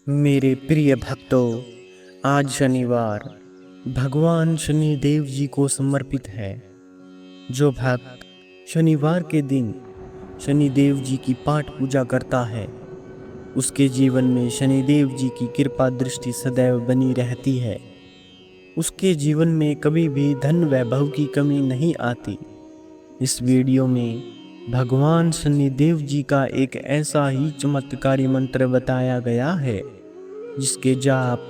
मेरे प्रिय भक्तों, आज शनिवार भगवान शनि देव जी को समर्पित है। जो भक्त शनिवार के दिन शनि देव जी की पाठ पूजा करता है, उसके जीवन में शनि देव जी की कृपा दृष्टि सदैव बनी रहती है। उसके जीवन में कभी भी धन वैभव की कमी नहीं आती। इस वीडियो में भगवान शनि देव जी का एक ऐसा ही चमत्कारी मंत्र बताया गया है जिसके जाप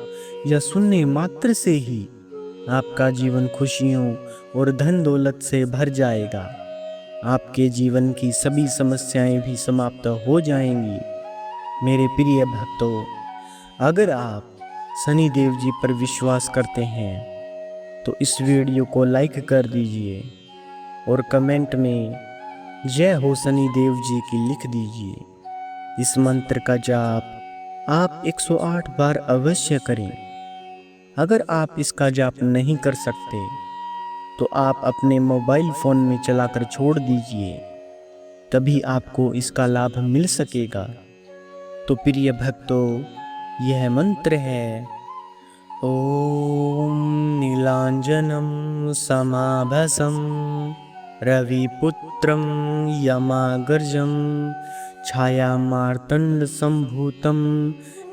या सुनने मात्र से ही आपका जीवन खुशियों और धन दौलत से भर जाएगा। आपके जीवन की सभी समस्याएं भी समाप्त हो जाएंगी। मेरे प्रिय भक्तों, अगर आप शनि देव जी पर विश्वास करते हैं तो इस वीडियो को लाइक कर दीजिए और कमेंट में जय हो शनि देव जी की लिख दीजिए। इस मंत्र का जाप आप 108 बार अवश्य करें। अगर आप इसका जाप नहीं कर सकते तो आप अपने मोबाइल फ़ोन में चलाकर छोड़ दीजिए, तभी आपको इसका लाभ मिल सकेगा। तो प्रिय भक्तों, यह मंत्र है: ओम नीलांजनम समाभसम रविपुत्रं यमागर्जं छायामार्तंड संभूतं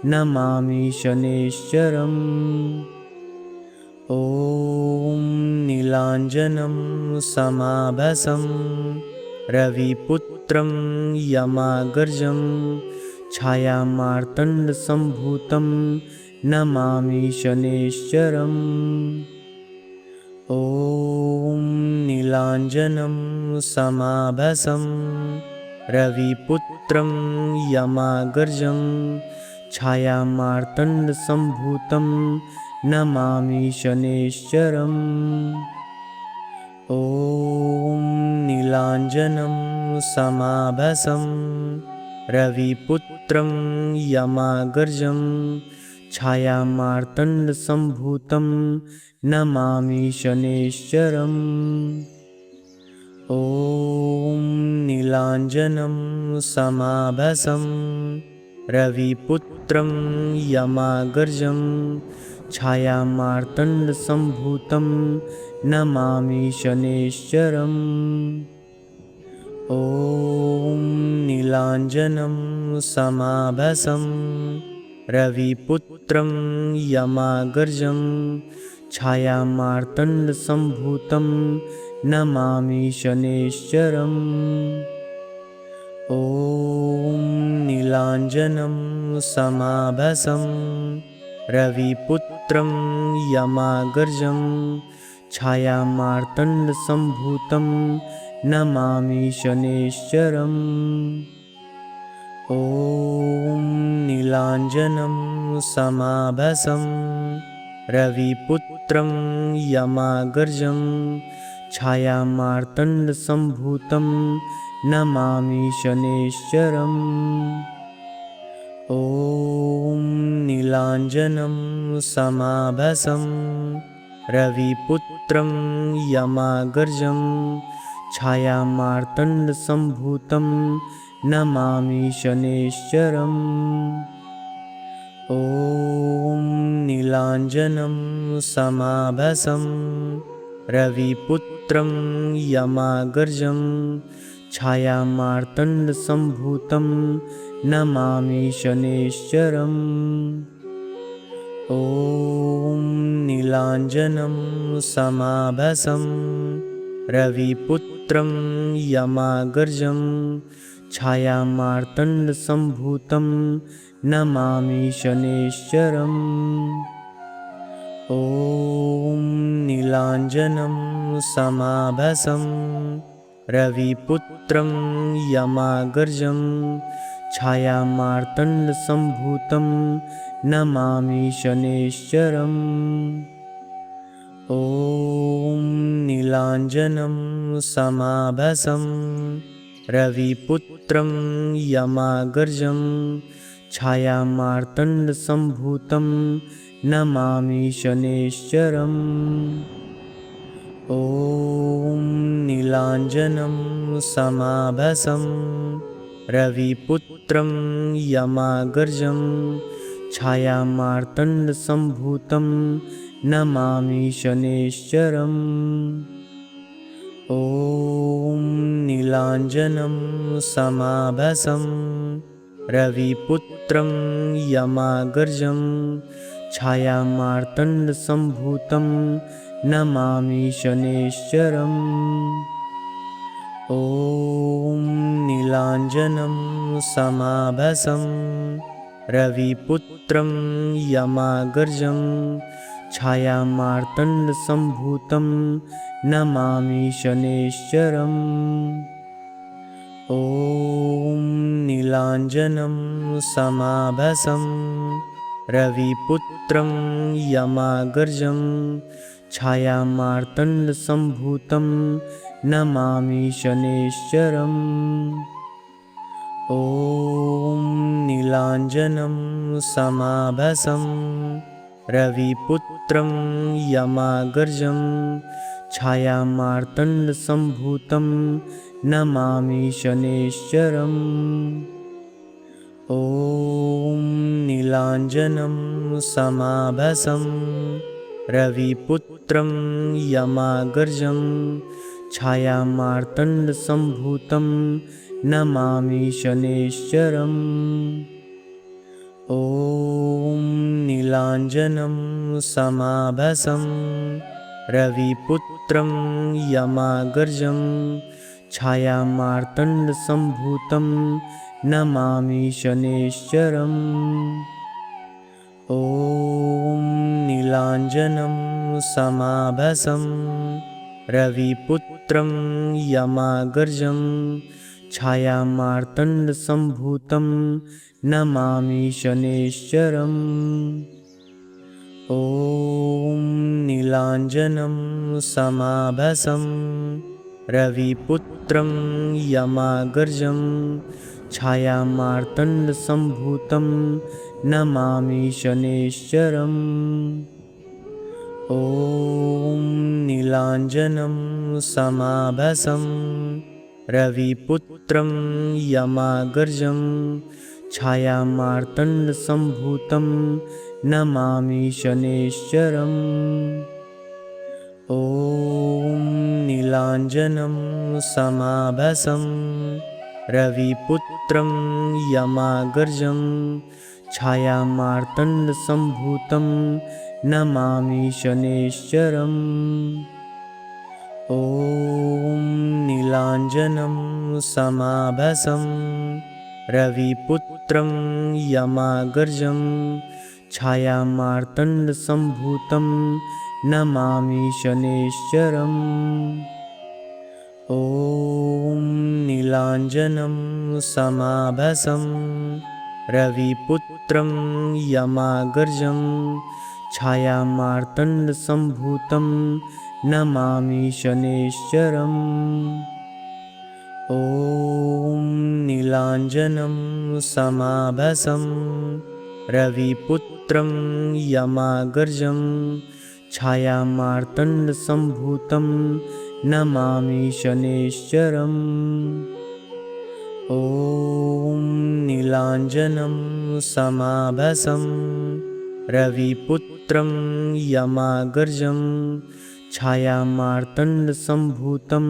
नमामि शनैश्चरम्। ओम नीलांजनम समाभसम रविपुत्रं यमागर्जं छायामार्तंड संभूतं नमामि शनैश्चरम्। ओम नीलांजनम समाभसम रविपुत्रं यमागर्जं छायामार्तंड संभूतं नमामि शनैश्चरम्। ओम नीलांजनम समाभसम रविपुत्रं यमागर्जं छायामार्तंड संभूतं नमामि शनैश्चरम्। ओम नीलांजनम समाभसम रविपुत्रं यमागर्जं छायामार्तंड संभूतं नमामि शनैश्चरम्। ओम नीलांजनम समाभसम रविपुत्रं यमागर्जं छायामार्तंड संभूतं नमामि शनैश्चरम्। ओम नीलांजनम समाभसम रविपुत्रं यमागर्जं छायामार्तंड संभूतं नमामि शनैश्चरम्। ओम नीलांजनम समाभसम रविपुत्रं यमागर्जं छायामार्तंड संभूतं नमामि शनैश्चरम्। ओम नीलांजनम समाभसम रविपुत्रं यमागर्जं छायामार्तंड संभूतं नमामि शनैश्चरम्। ओम नीलांजनम समाभसम रविपुत्रं यमागर्जं छायामार्तंड संभूतं नमामि शनैश्चरम्। ओम नीलांजनम समाभसम रविपुत्रं यमागर्जं छायामार्तंड संभूतं नमामि शनैश्चरम्। ओम नीलांजनम समाभसम रविपुत्रं यमागर्जं छायामार्तंड संभूतं नमामि शनैश्चरम्। ओम नीलांजनम समाभसम रविपुत्रं यमागर्जं छायामार्तंड संभूतं नमामि शनैश्चरम्। ओम नीलांजनम समाभसम रविपुत्रं यमागर्जं छायामार्तण्डसम्भूतं नमामि शनैश्चरम्। ॐ नीलाञ्जनं समाभासं रविपुत्रं यमाग्रजं छायामार्तण्डसम्भूतं नमामि शनैश्चरम्। ॐ नीलाञ्जनं समाभासं रविपुत्रं यमाग्रजं छायामार्तण्डसम्भूतं नमामि शनैश्चरम्। ॐ नीलाञ्जनं समाभासं रविपुत्रं यमाग्रजं छायामार्तण्डसम्भूतं नमामि शनैश्चरम्। ॐ नीलाञ्जनं समाभासं रविपुत्रं यमाग्रजं छायामार्तण्डसम्भूतं नमामि शनैश्चरम्। ॐ नीलाञ्जनं समाभासं रविपुत्रं यमाग्रजं छायामार्तण्डसम्भूतं नमामि शनैश्चरम्। ॐ नीलाञ्जनं समाभासं रविपुत्रं यमाग्रजं छायामार्तण्डसम्भूतं नमामि शनैश्चरम्। ॐ नीलाञ्जनं समाभासं रविपुत्रं यमाग्रजं छायामार्तण्डसम्भूतं नमामि शनैश्चरम्। ॐ नीलाञ्जनं समाभासं रविपुत्रं यमाग्रजं छायामार्तण्डसम्भूतं नमामि शनैश्चरम्। ॐ नीलाञ्जनं समाभासं रविपुत्रं यमाग्रजं छायामार्तण्डसम्भूतं नमामि शनैश्चरम्। ॐ नीलाञ्जनं समाभासं रविपुत्रं यमाग्रजं छायामार्तण्डसम्भूतं नमामि शनैश्चरम्। ॐ नीलाञ्जनं समाभासं रविपुत्रं यमाग्रजं छायामार्तण्डसम्भूतं नमामि शनैश्चरम्। ॐ नीलाञ्जनं समाभासं रविपुत्रं यमाग्रजं छायामार्तण्डसम्भूतं नमामि शनैश्चरम्। ॐ नीलाञ्जनं समाभासं रविपुत्रं यमाग्रजं छायामार्तण्डसम्भूतं नमामि शनैश्चरम्। ॐ नीलाञ्जनं समाभासं रविपुत्रं यमाग्रजं छायामार्तण्डसम्भूतं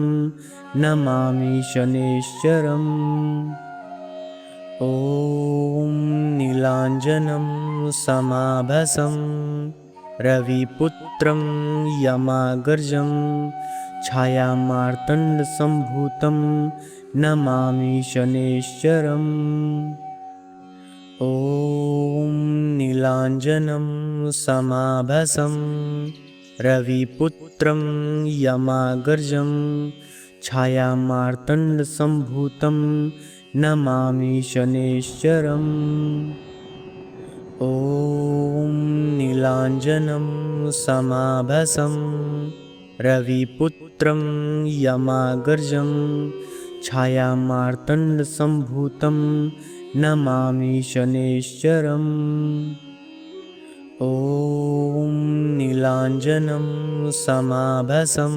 नमामि शनैश्चरम्। ॐ नीलाञ्जनं समाभासं रविपुत्रं यमाग्रजं छायामार्तण्डसम्भूतं नमामि शनैश्चरम्। ॐ नीलाञ्जनं समाभासं रविपुत्रं यमाग्रजं छायामार्तण्डसम्भूतं नमामि शनैश्चरम्। ॐ नीलाञ्जनं समाभासं रविपुत्रं यमाग्रजं छायामार्तण्डसम्भूतं नमामि शनैश्चरम्। ॐ नीलाञ्जनं समाभासं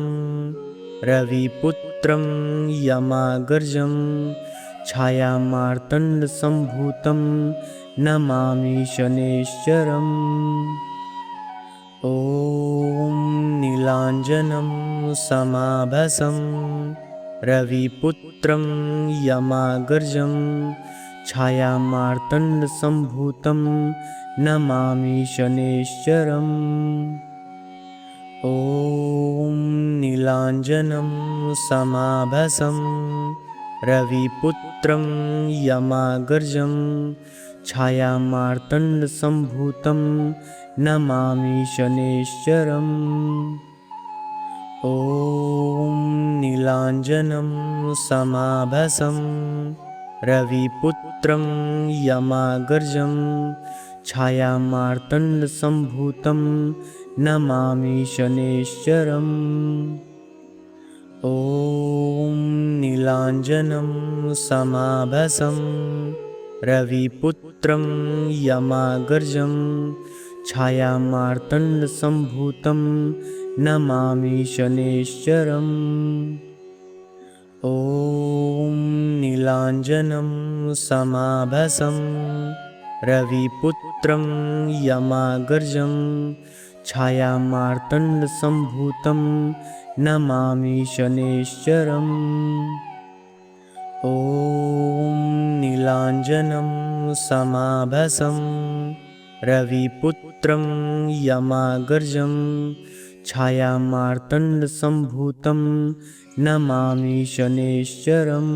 रविपुत्रं यमाग्रजं छायामार्तण्डसम्भूतं नमामि शनैश्चरम्। ॐ नीलाञ्जनं समाभासं रविपुत्रं यमाग्रजं छायामार्तण्डसम्भूतं नमामि शनैश्चरम्। ॐ नीलाञ्जनं समाभासं रविपुत्रं यमाग्रजं छायामार्तण्डसम्भूतं नमामि शनैश्चरम्। ॐ नीलाञ्जनं समाभासं रविपुत्रं यमाग्रजं छायामार्तण्डसम्भूतं नमामि शनैश्चरम्। ॐ नीलाञ्जनं समाभासं रविपुत्रं यमाग्रजं छायामार्तण्डसम्भूतं नमामि शनैश्चरम्। ॐ नीलाञ्जनं समाभासं रविपुत्रं यमाग्रजं छायामार्तण्डसम्भूतं नमामि शनैश्चरम्। ॐ नीलाञ्जनं समाभासं रविपुत्रं यमाग्रजं छायामार्तण्डसम्भूतं नमामि शनैश्चरम्।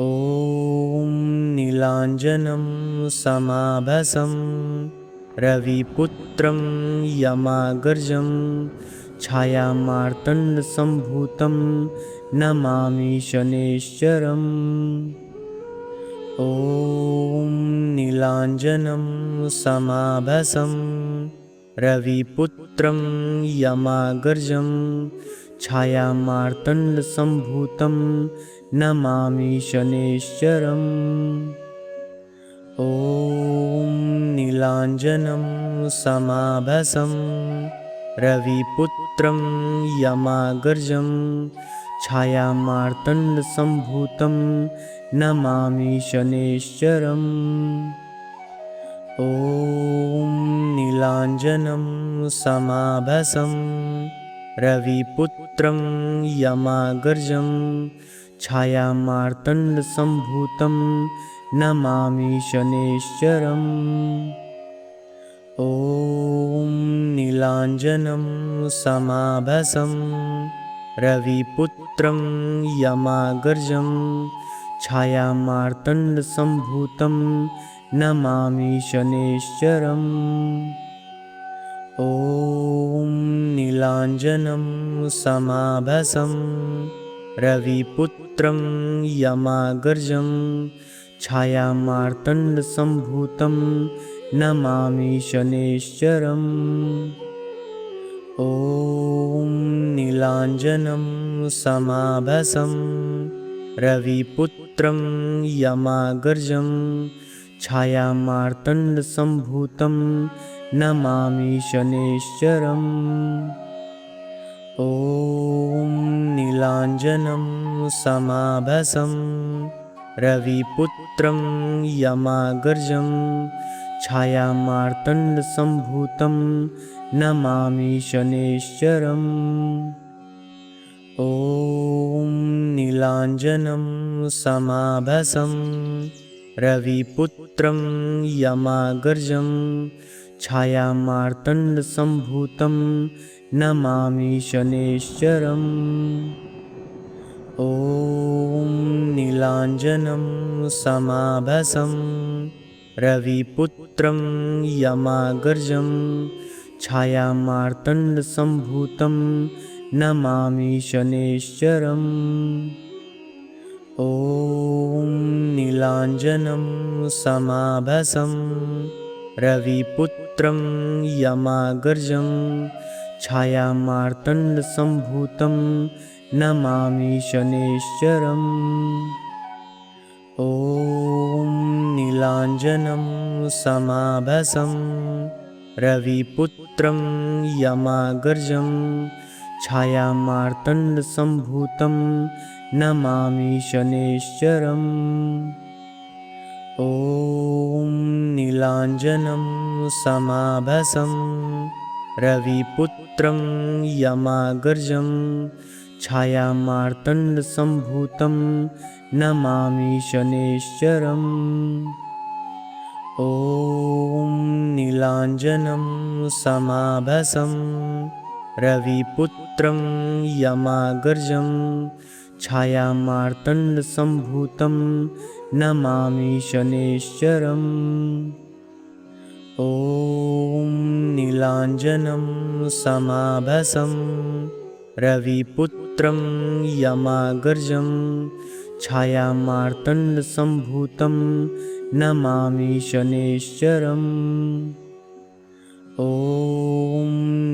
ॐ नीलाञ्जनं समाभासं रविपुत्रं यमाग्रजं छायामार्तण्डसम्भूतं नमामि शनैश्चरम्। ॐ नीलाञ्जनं समाभासं रविपुत्रं यमाग्रजं छायामार्तण्डसम्भूतं नमामि शनैश्चरम्। ॐ नीलाञ्जनं समाभासं रविपुत्रं यमाग्रजं छायामार्तण्डसम्भूतं नमामि शनैश्चरम्। ॐ नीलाञ्जनं समाभासं रविपुत्रं यमाग्रजं छायामार्तण्डसम्भूतं नमामि शनैश्चरम्। ॐ नीलाञ्जनं समाभासं रविपुत्रं यमाग्रजं छायामार्तण्डसम्भूतं नमामि शनैश्चरम्। ॐ नीलाञ्जनं समाभासं रविपुत्रं यमाग्रजं छायामार्तण्डसम्भूतं नमामि शनैश्चरम्। ॐ नीलाञ्जनं समाभासं रविपुत्रं यमाग्रजं छायामार्तण्डसम्भूतं नमामि शनैश्चरम्। ॐ नीलाञ्जनं समाभासं रविपुत्रं यमाग्रजं छायामार्तण्डसम्भूतं नमामि शनैश्चरम्। ॐ नीलाञ्जनं समाभासं रविपुत्रं यमाग्रजं छायामार्तण्डसम्भूतं नमामि शनैश्चरम्। ॐ नीलाञ्जनं समाभासं रविपुत्रं यमाग्रजं छायामार्तण्डसम्भूतं नमामि शनैश्चरम्। ॐ नीलाञ्जनं समाभासं रविपुत्रं यमाग्रजं छायामार्तण्डसम्भूतं नमामि शनैश्चरम्। ॐ नीलाञ्जनं समाभासं रविपुत्रं यमाग्रजं छायामार्तण्डसम्भूतं नमामि शनैश्चरम्। ॐ ॐ नीलाञ्जनं समाभासं रविपुत्रं यमागर्जं छायामार्तण्डसम्भूतं नमामि शनैश्चरम्। ॐ नीलाञ्जनं समाभासं रविपुत्रं यमागर्जं छायामार्तण्डसम्भूतं नमामि शनैश्चरम्। ॐ नीलाञ्जनं समाभासं रविपुत्रं यमागर्जं छायामार्तण्डसम्भूतं नमामि शनैश्चरम्। ॐ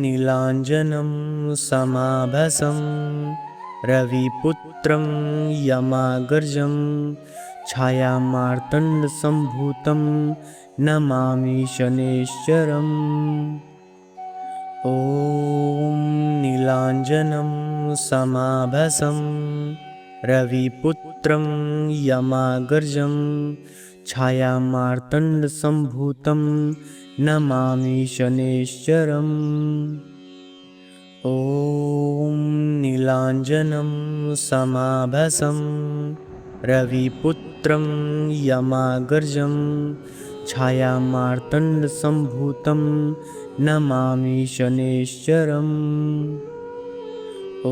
नीलाञ्जनं समाभासं रविपुत्रं यमागर्जं छायामार्तण्डसम्भूतं नमामि शनैश्चरम्। ॐ नीलाञ्जनं समाभासं रविपुत्रं यमागर्जं छायामार्तण्डसम्भूतं नमामि शनैश्चरम्। ॐ नीलाञ्जनं समाभासं रविपुत्रं यमागर्जं छायामार्तण्डसम्भूतं नमामि शनैश्चरम्। ॐ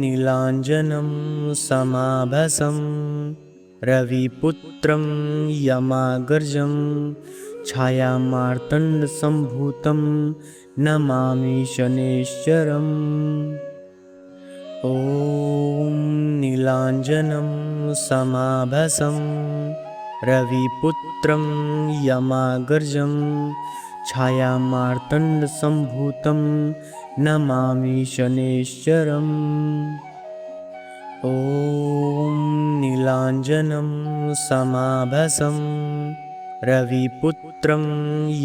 नीलाञ्जनं समाभासं रविपुत्रं यमागर्जं छायामार्तण्डसम्भूतं नमामि शनैश्चरम्। ॐ नीलाञ्जनं समाभासं रविपुत्रं यमागर्जं छायामार्तण्डसम्भूतं नमामि शनैश्चरम्। ॐ नीलाञ्जनं समाभासं रविपुत्रं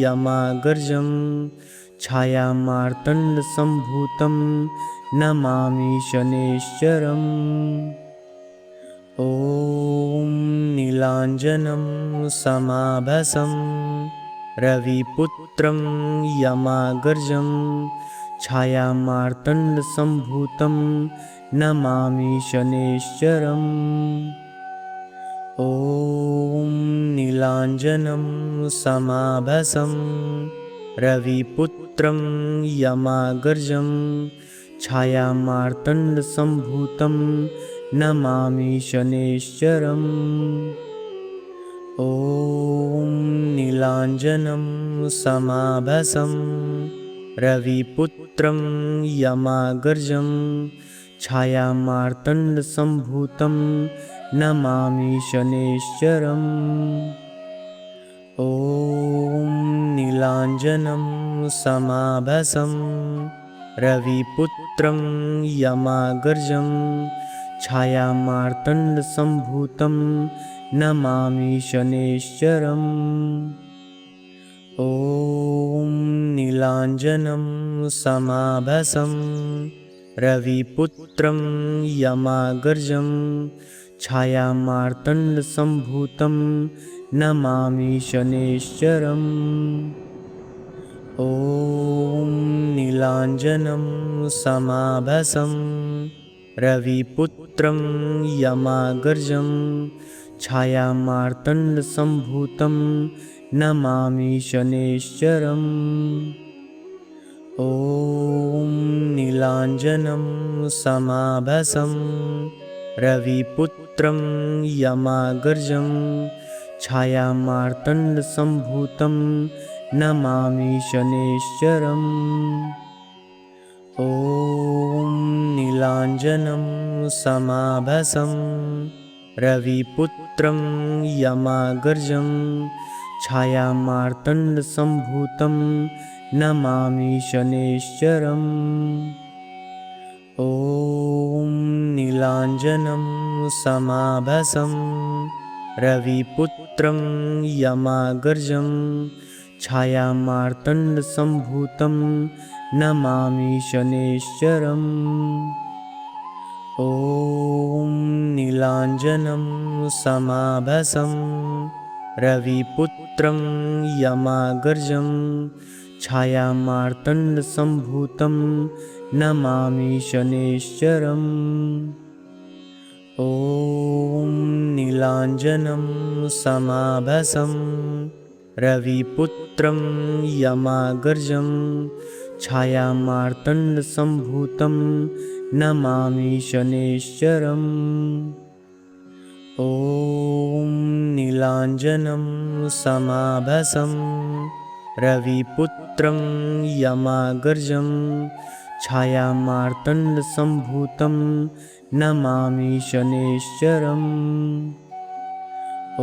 यमागर्जं छायामार्तण्डसम्भूतं नमामि शनैश्चरम्। ॐ नीलाञ्जनं समाभासं रविपुत्रं यमागर्जं छायामार्तण्डसम्भूतं नमामि शनैश्चरम्। ॐ नीलाञ्जनं समाभासं रविपुत्रं यमागर्जं छायामार्तण्डसम्भूतं नमामि शनैश्चरम्। ॐ नीलाञ्जनं समाभासं रविपुत्रं यमागर्जं छायामार्तण्डसम्भूतं नमामि शनैश्चरम्। ॐ नीलाञ्जनं समाभासं रविपुत्रं यमागर्जं छायामार्तण्डसम्भूतं नमामि शनैश्चरम्। ॐ नीलाञ्जनं समाभासं रविपुत्रं यमागर्जं छायामार्तण्डसम्भूतं नमामि शनैश्चरम्। ॐ नीलाञ्जनं समाभासं रविपुत्रं यमागर्जं छायामार्तण्डसम्भूतं नमामि शनैश्चरम्। ॐ नीलाञ्जनं समाभासं रविपुत्रं यमागर्जं छायामार्तण्डसम्भूतं नमामि शनैश्चरम्। ॐ नीलाञ्जनं समाभासं रविपुत्रं यमागर्जं छायामार्तण्डसम्भूतं नमामि शनैश्चरम्। ॐ नीलाञ्जनं समाभासं रविपुत्रं यमागर्जं छायामार्तण्डसम्भूतं नमामि शनैश्चरम्। ॐ नीलाञ्जनं समाभासं रविपुत्रं यमागर्जं छायामार्तण्डसम्भूतं नमामि शनैश्चरम्। ॐ नीलाञ्जनं समाभासं रविपुत्रं यमागर्जं छायामार्तण्डसम्भूतं नमामि शनैश्चरम्। ॐ नीलाञ्जनं समाभासं रविपुत्रं यमागर्जं छायामार्तण्डसम्भूतं नमामि शनैश्चरम्। ॐ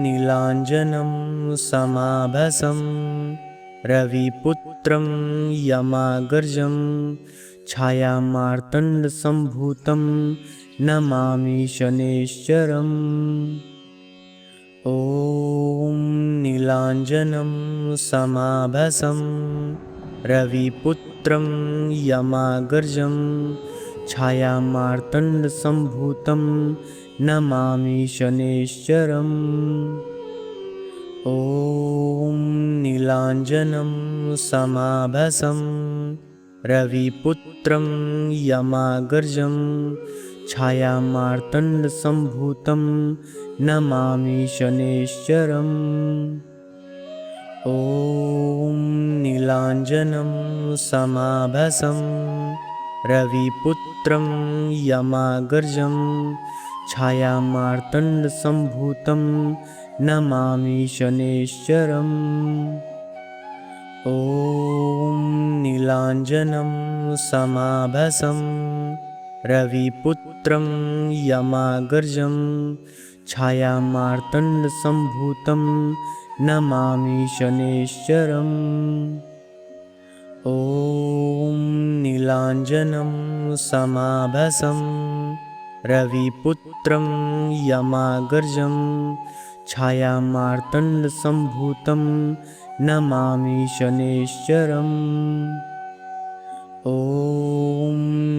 नीलाञ्जनं समाभासं रविपुत्रं यमागर्जं छायामार्तण्डसम्भूतं नमामि शनैश्चरम्। ॐ नीलाञ्जनं समाभासं रविपुत्रं यमागर्जं छायामार्तण्डसम्भूतं नमामि शनैश्चरम्। ॐ नीलाञ्जनं समाभासं रविपुत्रं यमागर्जं छायामार्तण्डसम्भूतं नमामि शनैश्चरम्। ॐ नीलाञ्जनं समाभासं रविपुत्रं यमागर्जं छायामार्तण्डसम्भूतं नमामि शनैश्चरम्। ॐ नीलाञ्जनं समाभासं रविपुत्रं यमागर्जं छायामार्तण्डसम्भूतं नमामि शनैश्चरम्। ॐ नीलाञ्जनं समाभासं रविपुत्रं यमागर्जं छायामार्तण्डसम्भूतं नमामि शनैश्चरम्। ॐ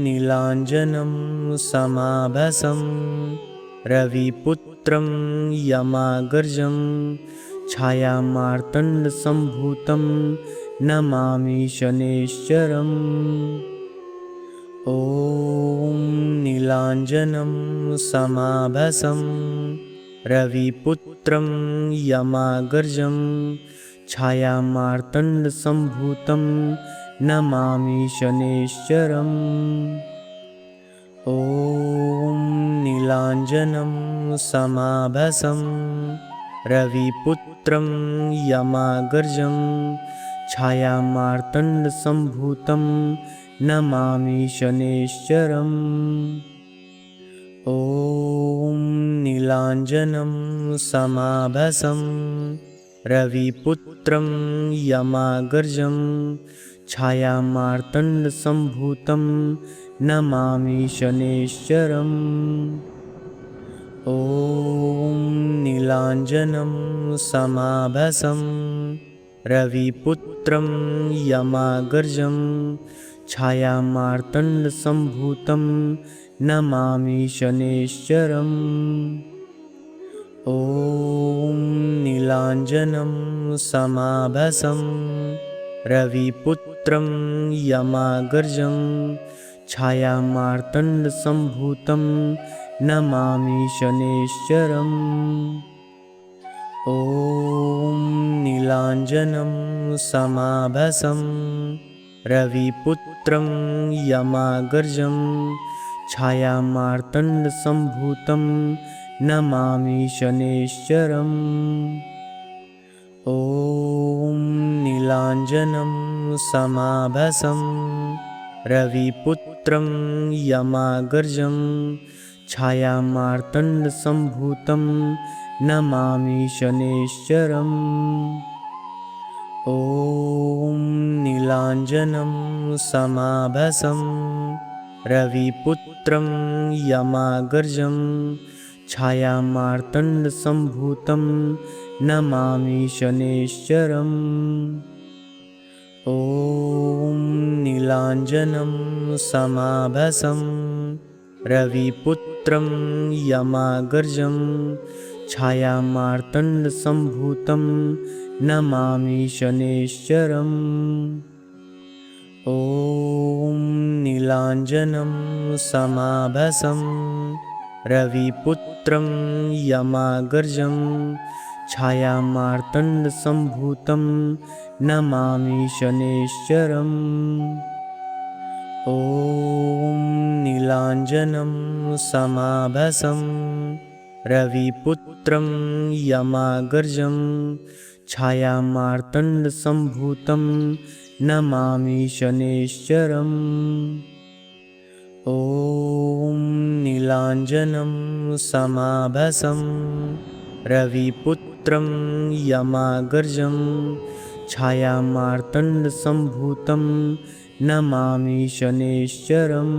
नीलाञ्जनं समाभासं रविपुत्रं यमागर्जं छायामार्तण्डसम्भूतं नमामि शनैश्चरम्। ॐ नीलाञ्जनं समाभासं रविपुत्रं यमागर्जं छायामार्तण्डसम्भूतं नमामि शनैश्चरम्। ॐ नीलाञ्जनं समाभासं रविपुत्रं यमागर्जं छायामार्तण्डसम्भूतं नमामि शनैश्चरम्। ॐ नीलाञ्जनं समाभासं रविपुत्रं यमागर्जं छायामार्तण्डसम्भूतं नमामि शनैश्चरम्। ॐ नीलाञ्जनं समाभासं रविपुत्रं यमागर्जं छायामार्तण्डसम्भूतं नमामि शनैश्चरम्। ॐ नीलाञ्जनं समाभासं रविपुत्रं यमागर्जं छायामार्तण्डसम्भूतं नमामि शनैश्चरम्। ॐ नीलाञ्जनं समाभासं रविपुत्रं यमागर्जं छायामार्तण्डसम्भूतं नमामि शनैश्चरम्। ॐ नीलाञ्जनं समाभासं रविपुत्रं यमागर्जं छायामार्तण्डसम्भूतं नमामि शनैश्चरम्। ॐ नीलाञ्जनं समाभासं रविपुत्रं यमागर्जं छायामार्तण्डसम्भूतं नमामि शनैश्चरम्। ॐ नीलाञ्जनं समाभासं रविपुत्रं यमागर्जं छायामार्तण्डसम्भूतं नमामि शनैश्चरम्। ॐ नीलाञ्जनं समाभासं रविपुत्रं यमागर्जं छायामार्तण्डसम्भूतं नमामि शनैश्चरम्। ॐ नीलाञ्जनं समाभासं रविपुत्रं यमागर्जं छायामार्तण्डसम्भूतं नमामि शनैश्चरम्। ॐ नीलाञ्जनं समाभासं रविपुत्रं यमागर्जं छायामार्तण्डसम्भूतं नमामि शनैश्चरम्।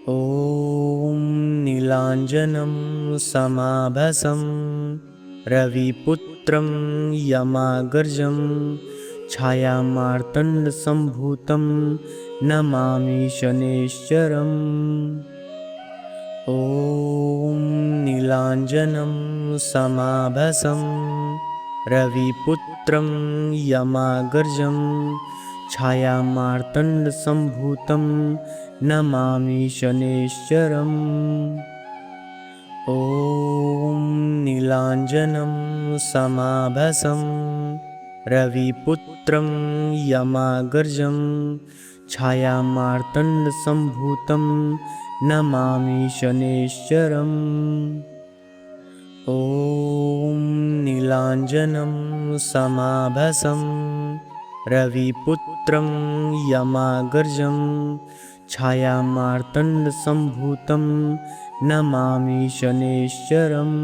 ॐ नीलाञ्जनं समाभासं रविपुत्रं यमागर्जं छायामार्तण्डसम्भूतं नमामि शनैश्चरम्। ॐ नीलाञ्जनं समाभासं रविपुत्रं यमागर्जं छायामार्तण्डसम्भूतं नमामि शनैश्चरम्। ॐ नीलाञ्जनं समाभासं रविपुत्रं यमागर्जं छायामार्तण्डसम्भूतं नमामि शनैश्चरम्। ॐ नीलाञ्जनं समाभासं रविपुत्रं यमागर्जं छायामार्तण्डसम्भूतं नमामि शनैश्चरम्।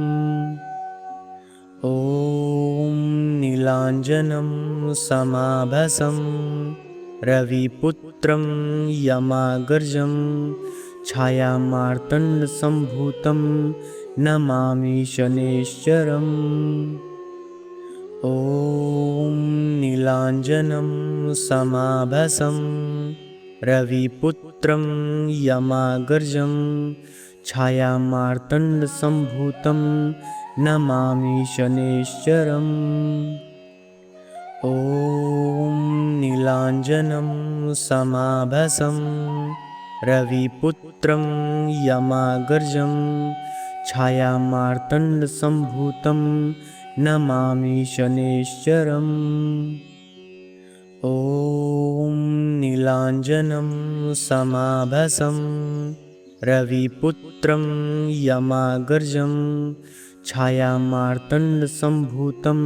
ॐ नीलाञ्जनं समाभासं रविपुत्रं यमागर्जं छायामार्तण्डसम्भूतं नमामि शनैश्चरम्। ॐ नीलाञ्जनं समाभासं रविपुत्रं यमागर्जं छायामार्तण्डसम्भूतं नमामि शनैश्चरम्। ॐ नीलाञ्जनं समाभासं रविपुत्रं यमागर्जं छायामार्तण्डसम्भूतं नमामि शनैश्चरम्। ॐ नीलाञ्जनं समाभासं रविपुत्रं यमागर्जं छायामार्तण्डसम्भूतं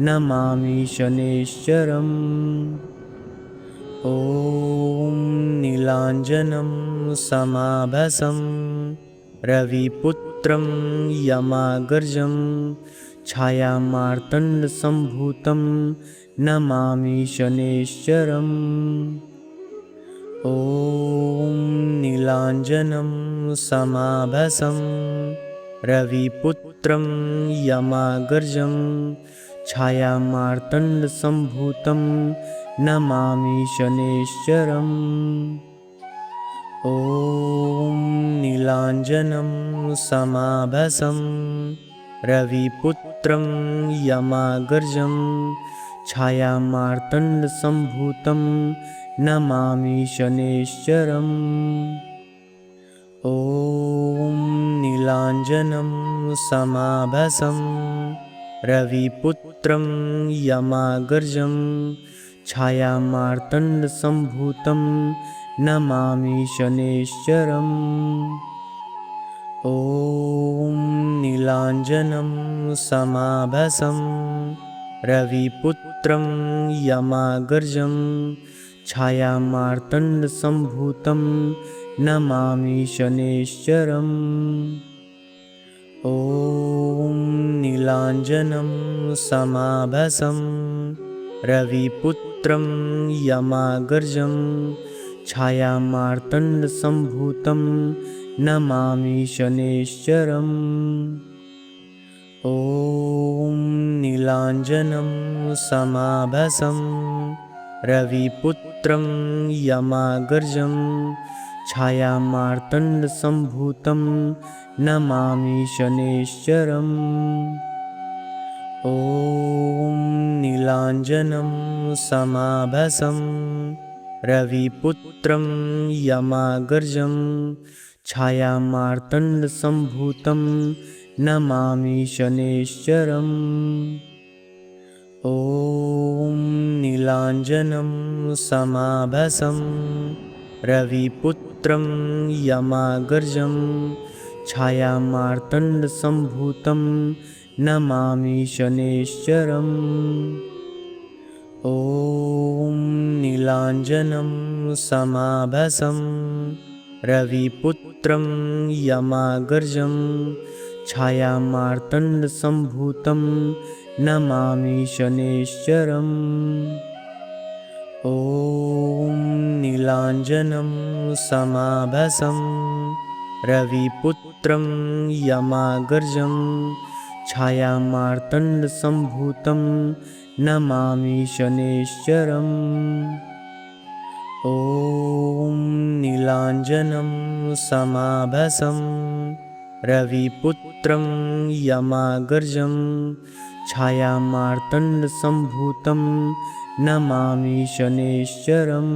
नमामि शनैश्चरम्। ॐ नीलाञ्जनं समाभासं रविपुत्रं यमागर्जं छायामार्तण्डसम्भूतं नमामि शनैश्चरम्। ॐ नीलाञ्जनं समाभासं रविपुत्रं यमागर्जं छायामार्तण्डसम्भूतं नमामि शनैश्चरम्। ॐ नीलाञ्जनं समाभासं रविपुत्रं यमागर्जं छायामार्तण्डसम्भूतं नमामि शनैश्चरम्। ॐ नीलाञ्जनं समाभासं रविपुत्रं यमागर्जं छायामार्तण्डसम्भूतं नमामि शनैश्चरम्। ॐ नीलाञ्जनं समाभासं रविपुत्रं यमागर्जं छायामार्तण्डसम्भूतं नमामि शनैश्चरम्। ॐ नीलाञ्जनं समाभासं रविपुत्रं यमागर्जं छायामार्तण्डसम्भूतं नमामि शनैश्चरम्। ॐ नीलाञ्जनं समाभासं रविपुत्रं यमागर्जं छायामार्तण्डसम्भूतं नमामि शनैश्चरम्। ॐ नीलाञ्जनं समाभासं रविपुत्रं यमागर्जं छायामार्तण्डसम्भूतं नमामि शनैश्चरम्। ॐ नीलाञ्जनं समाभासं रविपुत्रं यमागर्जं छायामार्तण्डसम्भूतं नमामि शनैश्चरम्। ॐ नीलाञ्जनं समाभासं रविपुत्रं यमागर्जं छायामार्तण्डसम्भूतं नमामि शनैश्चरम्। ॐ नीलाञ्जनं समाभासं रविपुत्रं यमागर्जं छायामार्तण्डसम्भूतं नमामि शनैश्चरम्। ॐ नीलाञ्जनं समाभासं रविपुत्रं यमागर्जं छायामार्तण्डसम्भूतं नमामि शनैश्चरम्। ॐ नीलाञ्जनं समाभासं रविपुत्रं यमागर्जं छायामार्तण्डसम्भूतं नमामि शनैश्चरम्। ॐ नीलाञ्जनं समाभासं रविपुत्रं यमागर्जं छायामार्तण्डसम्भूतं नमामि शनैश्चरम्।